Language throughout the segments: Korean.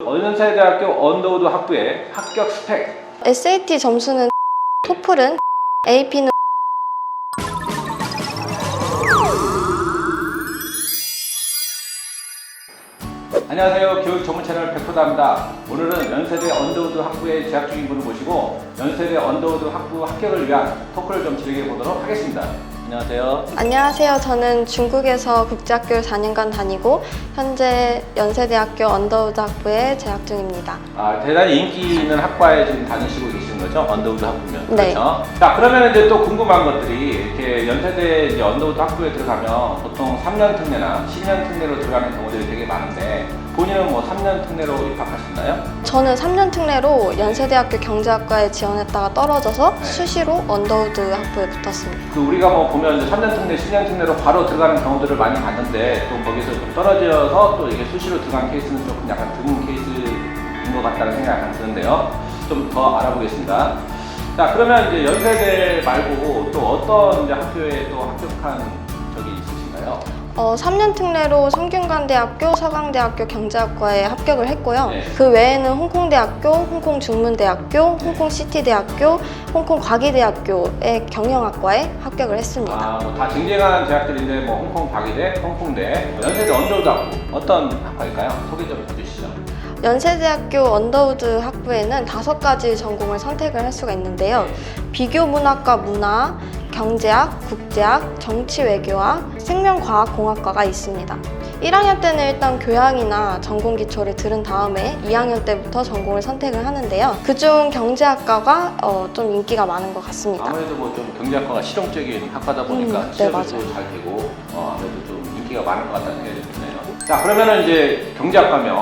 어른사회대학교 언더우드 학부의 합격 스펙. SAT 점수는 토플은 AP는 안녕하세요. 교육 전문 채널 백호다입니다. 오늘은 연세대 언더우드 학부에 재학 중인 분을 모시고 연세대 언더우드 학부 합격을 위한 토크를 좀 진행해 보도록 하겠습니다. 안녕하세요. 안녕하세요. 저는 중국에서 국제학교를 4년간 다니고 현재 연세대학교 언더우드 학부에 재학 중입니다. 대단히 인기 있는 학과에 지금 다니시고 계시는 거죠? 언더우드 학부면. 네. 그렇죠? 자, 그러면 이제 또 궁금한 것들이 이렇게 연세대 이제 언더우드 학부에 들어가면 보통 3년 특례나 10년 특례로 들어가는 경우들이 되게 많은데 본인은 뭐 3년 특례로 입학하셨나요? 저는 3년 특례로 연세대학교 경제학과에 지원했다가 떨어져서 수시로 언더우드 학부에 붙었습니다. 우리가 뭐 보면 이제 3년 특례, 10년 특례로 바로 들어가는 경우들을 많이 봤는데 또 거기서 좀 떨어져서 또 이게 수시로 들어간 케이스는 조금 약간 드문 케이스인 것 같다는 생각이 약간 드는데요. 좀 더 알아보겠습니다. 자, 그러면 이제 연세대 말고 또 어떤 이제 학교에 또 합격한 적이 있으신가요? 3년 특례로 성균관대학교, 서강대학교 경제학과에 합격을 했고요. 네. 그 외에는 홍콩대학교, 홍콩중문대학교, 홍콩시티대학교, 홍콩과기대학교의 경영학과에 합격을 했습니다. 뭐 다 쟁쟁한 대학들인데 뭐 홍콩 과기대, 홍콩대, 연세대 언더우드 학부 어떤 학과일까요? 소개 좀 해주시죠. 연세대학교 언더우드 학부에는 5가지 전공을 선택을 할 수가 있는데요. 비교문학과 문화, 경제학, 국제학, 정치외교학, 생명과학공학과가 있습니다. 1학년 때는 일단 교양이나 전공 기초를 들은 다음에 2학년 때부터 전공을 선택을 하는데요. 그중 경제학과가 좀 인기가 많은 것 같습니다. 아무래도 뭐 좀 경제학과가 실용적인 학과다 보니까 네, 취업도 맞아요. 잘 되고 아무래도 좀 인기가 많은 것 같다는 생각이 드네요. 자, 그러면은 이제 경제학과면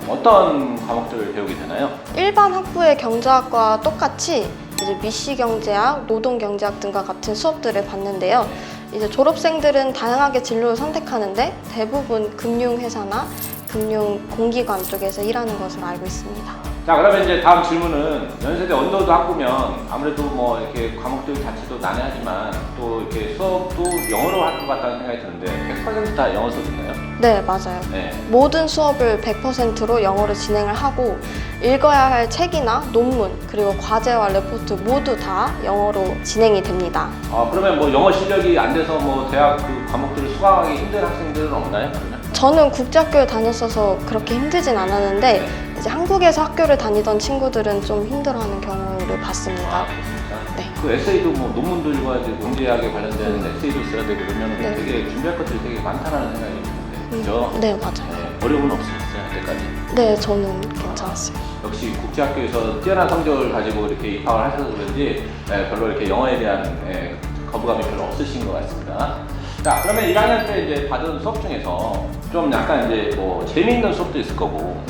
어떤 과목들을 배우게 되나요? 일반 학부의 경제학과 똑같이 이제 미시경제학, 노동경제학 등과 같은 수업들을 받는데요. 이제 졸업생들은 다양하게 진로를 선택하는데 대부분 금융회사나 금융공기관 쪽에서 일하는 것으로 알고 있습니다. 자, 그러면 이제 다음 질문은 연세대 언더우드 학부면 아무래도 뭐 이렇게 과목들 자체도 난해하지만 또 이렇게 수업도 영어로 할 것 같다는 생각이 드는데 100% 다 영어 수업인가요? 네, 맞아요. 네. 모든 수업을 100%로 영어로 진행을 하고 읽어야 할 책이나 논문 그리고 과제와 레포트 모두 다 영어로 진행이 됩니다. 그러면 뭐 영어 실력이 안 돼서 뭐 대학 그 과목들을 수강하기 힘든 학생들은 없나요? 그러면? 저는 국제학교를 다녔어서 그렇게 힘들진 않았는데 이제 한국에서 학교를 다니던 친구들은 좀 힘들어하는 경우를 봤습니다. 그렇습니까? 네. 그 에세이도 뭐 논문도 읽어야 되고 경제학에 관련된 에세이도 써야 되고 그러면 네. 되게 준비할 것들이 되게 많다는 생각이 드는데 그죠? 네, 맞아요. 네, 어려움은 없으셨어요? 때까지? 네, 저는 괜찮았어요. 역시 국제학교에서 뛰어난 성적을 가지고 이렇게 입학을 하셔서 그런지 별로 이렇게 영어에 대한 거부감이 별로 없으신 것 같습니다. 자, 그러면 1학년 때 이제 받은 수업 중에서 좀 약간 이제 뭐 재미있는 수업도 있을 거고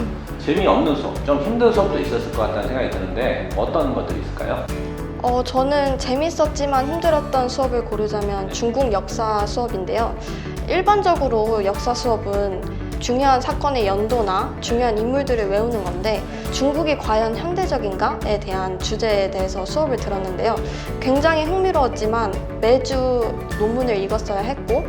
재미없는 수업, 좀 힘든 수업도 있었을 것 같다는 생각이 드는데 어떤 것들이 있을까요? 저는 재밌었지만 힘들었던 수업을 고르자면 중국 역사 수업인데요. 일반적으로 역사 수업은 중요한 사건의 연도나 중요한 인물들을 외우는 건데 중국이 과연 현대적인가에 대한 주제에 대해서 수업을 들었는데요. 굉장히 흥미로웠지만 매주 논문을 읽었어야 했고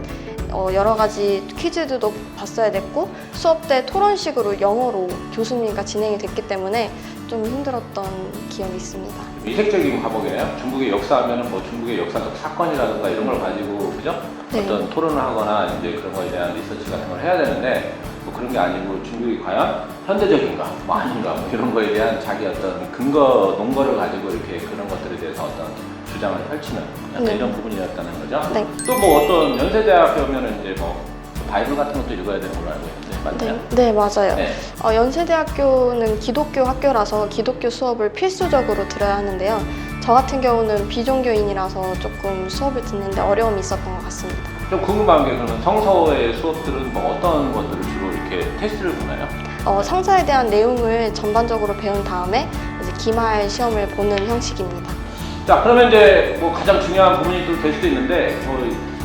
여러 가지 퀴즈들도 봤어야 됐고 수업 때 토론식으로 영어로 교수님과 진행이 됐기 때문에 좀 힘들었던 기억이 있습니다. 이색적인 과목이에요. 중국의 역사하면은 뭐 중국의 역사적 사건이라든가 이런 걸 가지고 그죠? 네. 어떤 토론을 하거나 이제 그런 거에 대한 리서치 같은 걸 해야 되는데 뭐 그런 게 아니고 중국이 과연 현대적인가 뭐 아닌가 뭐 이런 거에 대한 자기 어떤 근거 논거를 가지고 이렇게 그런 것들에 대해서 어떤 주장을 펼치는 약간 네. 이런 부분이었다는 거죠. 네. 또 뭐 어떤 연세대학교면은 이제 뭐 바이블 같은 것도 읽어야 되는 걸로 알고 있는데 맞나요? 네, 맞아요. 네. 연세대학교는 기독교 학교라서 기독교 수업을 필수적으로 들어야 하는데요. 저 같은 경우는 비종교인이라서 조금 수업을 듣는데 어려움이 있었던 것 같습니다. 좀 궁금한 게 그러면 성서의 수업들은 뭐 어떤 것들을 주로 이렇게 테스트를 보나요? 성서에 대한 내용을 전반적으로 배운 다음에 이제 기말 시험을 보는 형식입니다. 자, 그러면 이제 뭐 가장 중요한 부분이 또 될 수도 있는데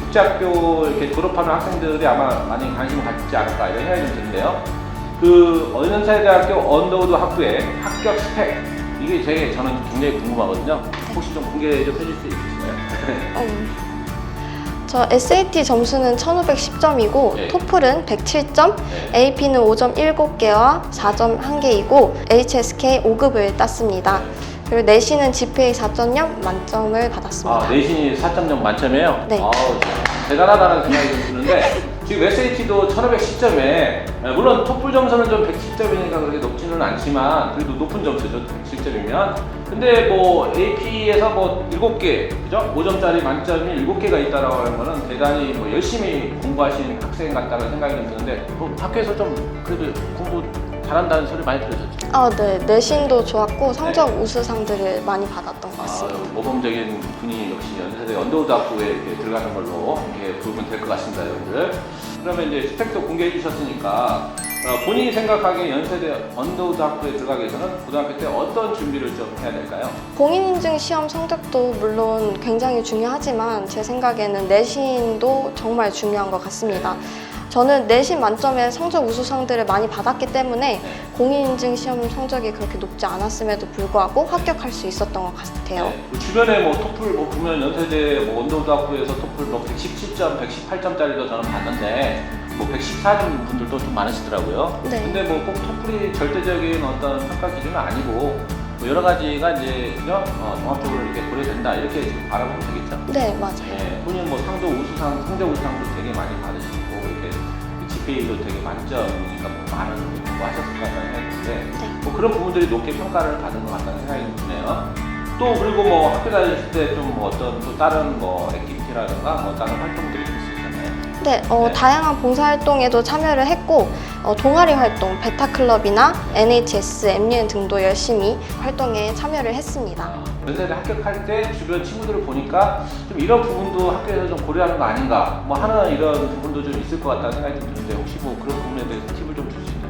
국제학교 이렇게 졸업하는 학생들이 아마 많이 관심을 갖지 않을까 이런 생각이 좀 드는데요. 그 어른사회대학교 언더우드 학부의 합격 스펙 이게 저는 굉장히 궁금하거든요. 혹시 좀 공개 좀 해줄 수 있으신가요? 저 SAT 점수는 1510점이고 네. 토플은 107점, 네. AP는 5점 7개와 4점 1개이고 HSK 5급을 땄습니다. 그리고 내신은 GPA 4.0 만점을 받았습니다. 아, 내신이 4.0 만점이에요? 네. 아우, 대단하다는 생각이 좀 드는데 지금 SAT도 1510점에 물론 토플 점수는 좀 110점이니까 그렇게 높지는 않지만 그래도 높은 점수죠, 110점이면. 근데 뭐 AP에서 뭐 7개, 그죠? 5점짜리 만점이 7개가 있다라고 하는 거는 대단히 뭐 열심히 공부하신 학생 같다는 생각이 좀 드는데 학교에서 좀 그래도 공부 잘한다는 소리 많이 들으셨죠? 네. 내신도 좋았고 성적 우수상들을 많이 받았던 것 같습니다. 모범적인 분이 역시 연세대 언더우드 학부에 이렇게 들어가는 걸로 이렇게 보면 될 것 같습니다, 여러분들. 그러면 이제 스펙도 공개해 주셨으니까 본인이 생각하기에 연세대 언더우드 학부에 들어가기 위해서는 고등학교 때 어떤 준비를 좀 해야 될까요? 공인인증 시험 성적도 물론 굉장히 중요하지만 제 생각에는 내신도 정말 중요한 것 같습니다. 저는 내신 만점에 성적 우수상들을 많이 받았기 때문에 공인인증 시험 성적이 그렇게 높지 않았음에도 불구하고 합격할 수 있었던 것 같아요. 네. 그 주변에 뭐 토플 뭐 보면 연세대 뭐 언더우드 학부에서 토플 뭐 117점, 118점짜리도 저는 봤는데 뭐 114점 분들도 좀 많으시더라고요. 네. 근데 뭐 꼭 토플이 절대적인 어떤 평가 기준은 아니고 뭐 여러 가지가 이제 종합적으로 이렇게 고려된다 이렇게 지금 바라보면 되겠죠. 네, 맞아요. 네, 본인 뭐 상도 우수상, 성적 우수상도 되게 많이 받으시고 이렇게 GPA도 되게 만점이니까 뭐 많은 공부하셨을 것 같다는 생각이 드는데 네. 뭐 그런 부분들이 높게 평가를 받은 것 같다는 생각이 좀 드네요. 또 그리고 뭐 학교 다닐 때 좀 뭐 어떤 또 다른 뭐 액티비티라든가 뭐 다른 활동들이 있을 수 있잖아요. 네, 네. 다양한 봉사활동에도 참여를 했고 동아리 활동, 베타클럽이나 NHS, MUN 등도 열심히 활동에 참여를 했습니다. 연세대 합격할 때 주변 친구들을 보니까 좀 이런 부분도 학교에서 좀 고려하는 거 아닌가 뭐 하는 이런 부분도 좀 있을 것 같다는 생각이 좀 드는데 혹시 뭐 그런 부분에 대해서 팁을 좀 줄 수 있나요?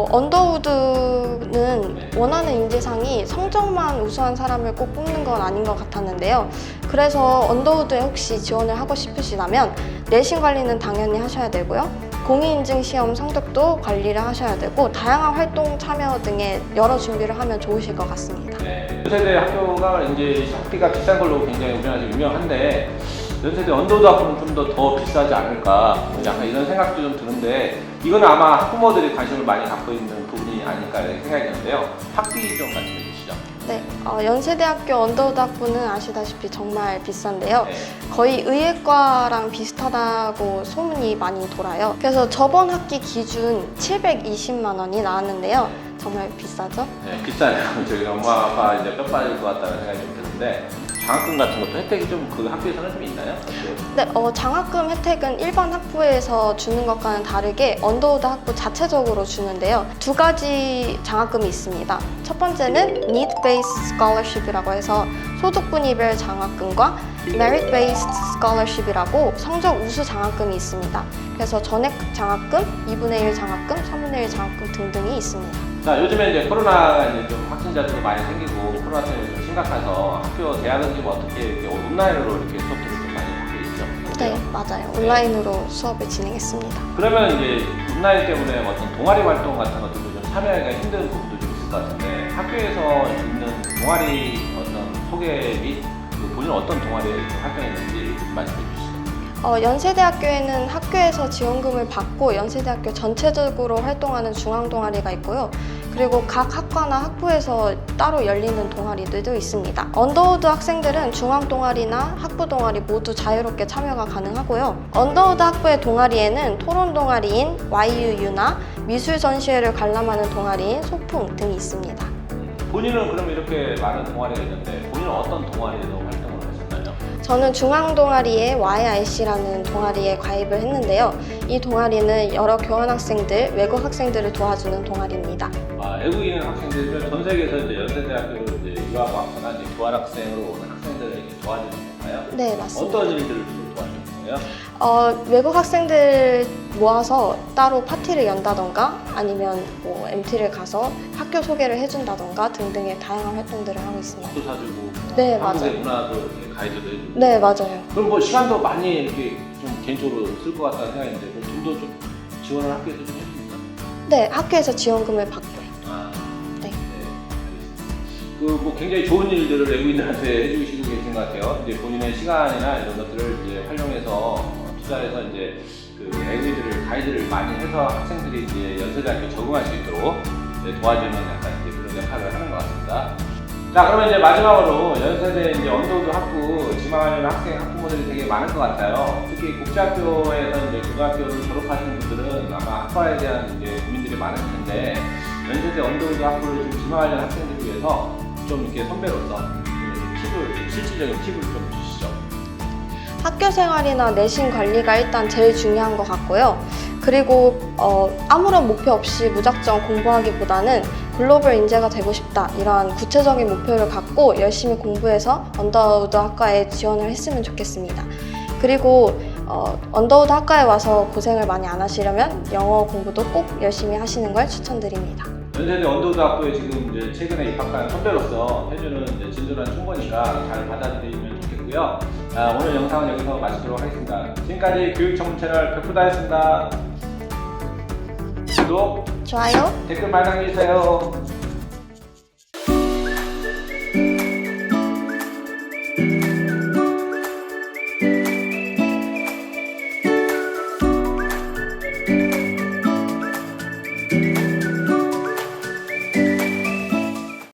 언더우드는 네. 원하는 인재상이 성적만 우수한 사람을 꼭 뽑는 건 아닌 것 같았는데요. 그래서 언더우드에 혹시 지원을 하고 싶으시다면 내신 관리는 당연히 하셔야 되고요. 공인인증 시험 성적도 관리를 하셔야 되고 다양한 활동 참여 등의 여러 준비를 하면 좋으실 것 같습니다. 네. 연세대 학교가 이제 학비가 비싼 걸로 굉장히 우리나라에서 유명한데 연세대 언더우드 학교는 좀 더 비싸지 않을까 약간 이런 생각도 좀 드는데 이건 아마 학부모들이 관심을 많이 갖고 있는 부분이 아닐까 이렇게 생각이 드는데요. 학비 좀 말씀해 주시죠. 네, 연세대학교 언더우드 학부는 아시다시피 정말 비싼데요. 네. 거의 의예과랑 비슷하다고 소문이 많이 돌아요. 그래서 저번 학기 기준 720만 원이 나왔는데요. 정말 비싸죠? 네, 비싸네요. 저희 엄마 아빠 이제 뼈 빠질 것 같다는 생각이 좀 드는데 장학금 같은 것도 혜택이 좀 그 학교에서는 좀 있나요? 어때요? 네, 장학금 혜택은 일반 학부에서 주는 것과는 다르게 언더우드 학부 자체적으로 주는데요. 두 가지 장학금이 있습니다. 첫 번째는 Need-Based Scholarship이라고 해서 소득분위별 장학금과 Merit-Based Scholarship이라고 성적 우수 장학금이 있습니다. 그래서 전액 장학금, 2분의 1 장학금, 3분의 1 장학금 등등이 있습니다. 자, 요즘에 이제 코로나가 이제 좀 확진자들도 많이 생기고 코로나 때문에 좀 심각해서 학교 대학은 지금 어떻게 이렇게 온라인으로 이렇게 수업들을 좀 많이 하고 있죠? 네, 맞아요. 온라인으로 수업을 진행했습니다. 그러면 이제 온라인 때문에 어떤 동아리 활동 같은 것들도 좀 참여하기가 힘든 부분도 좀 있을 것 같은데 학교에서 있는 동아리 어떤 소개 및 본인 어떤 동아리에 활동했는지 말씀해 주시죠. 연세대학교에는 학교에서 지원금을 받고 연세대학교 전체적으로 활동하는 중앙동아리가 있고요. 그리고 각 학과나 학부에서 따로 열리는 동아리들도 있습니다. 언더우드 학생들은 중앙동아리나 학부동아리 모두 자유롭게 참여가 가능하고요. 언더우드 학부의 동아리에는 토론 동아리인 YUU나 미술 전시회를 관람하는 동아리인 소풍 등이 있습니다. 본인은 그럼 이렇게 많은 동아리가 있는데 본인은 어떤 동아리에서 활동을 하셨나요? 저는 중앙동아리의 YIC라는 동아리에 가입을 했는데요. 이 동아리는 여러 교환학생들, 외국 학생들을 도와주는 동아리입니다. 외국인 학생들은 전 세계에서 이제 연세대학교로 이제 유학 왔거나 이제 교환학생으로 오는 학생들을 이렇게 도와주는 건가요? 네, 맞습니다. 어떤 일들을 주로 도와주는 거예요? 외국 학생들 모아서 따로 파티를 연다던가 아니면 뭐 MT를 가서 학교 소개를 해준다던가 등등의 다양한 활동들을 하고 있습니다. 또 사주고 네, 한국의 맞아요. 문화도 이렇게 가이드도 해주고 네, 맞아요. 그럼 뭐 시간도 많이 이렇게 좀 개인적으로 쓸 것 같다는 생각이 드는데 그럼 돈도 좀 지원을 학교에서 좀 해줍니까? 네, 학교에서 지원금을 받고요. 아, 네. 그 뭐 굉장히 좋은 일들을 외국인들한테 해주시고 계신 것 같아요. 이제 본인의 시간이나 이런 것들을 이제 활용해서 투자해서 이제 그 외국인들을 가이드를 많이 해서 학생들이 이제 연세대학교 적응할 수 있도록 이제 도와주는 약간 이제 그런 역할을 하는 것 같습니다. 자, 그러면 이제 마지막으로 연세대 이제 언더우드 학부 지망하려는 학생 학부모들이 되게 많을 것 같아요. 특히 국제학교에서 이제 고등학교를 졸업하신 분들은 아마 학과에 대한 이제 고민들이 많을 텐데 연세대 언더우드 학부를 좀 지망하려는 학생들을 위해서 좀 이렇게 선배로서 팁을 실질적인 팁을 좀 주시죠. 학교 생활이나 내신 관리가 일단 제일 중요한 것 같고요. 그리고 아무런 목표 없이 무작정 공부하기보다는 글로벌 인재가 되고 싶다 이런 구체적인 목표를 갖고 열심히 공부해서 언더우드 학과에 지원을 했으면 좋겠습니다. 그리고 언더우드 학과에 와서 고생을 많이 안 하시려면 영어 공부도 꼭 열심히 하시는 걸 추천드립니다. 연세대 언더우드 학부에 지금 이제 최근에 입학한 선배로서 해주는 이제 진솔한 충고니까 잘 받아들이면 좋겠고요. 오늘 영상은 여기서 마치도록 하겠습니다. 지금까지 교육전문 채널 백부다였습니다. 구독, 좋아요. 댓글 많이 남겨주세요.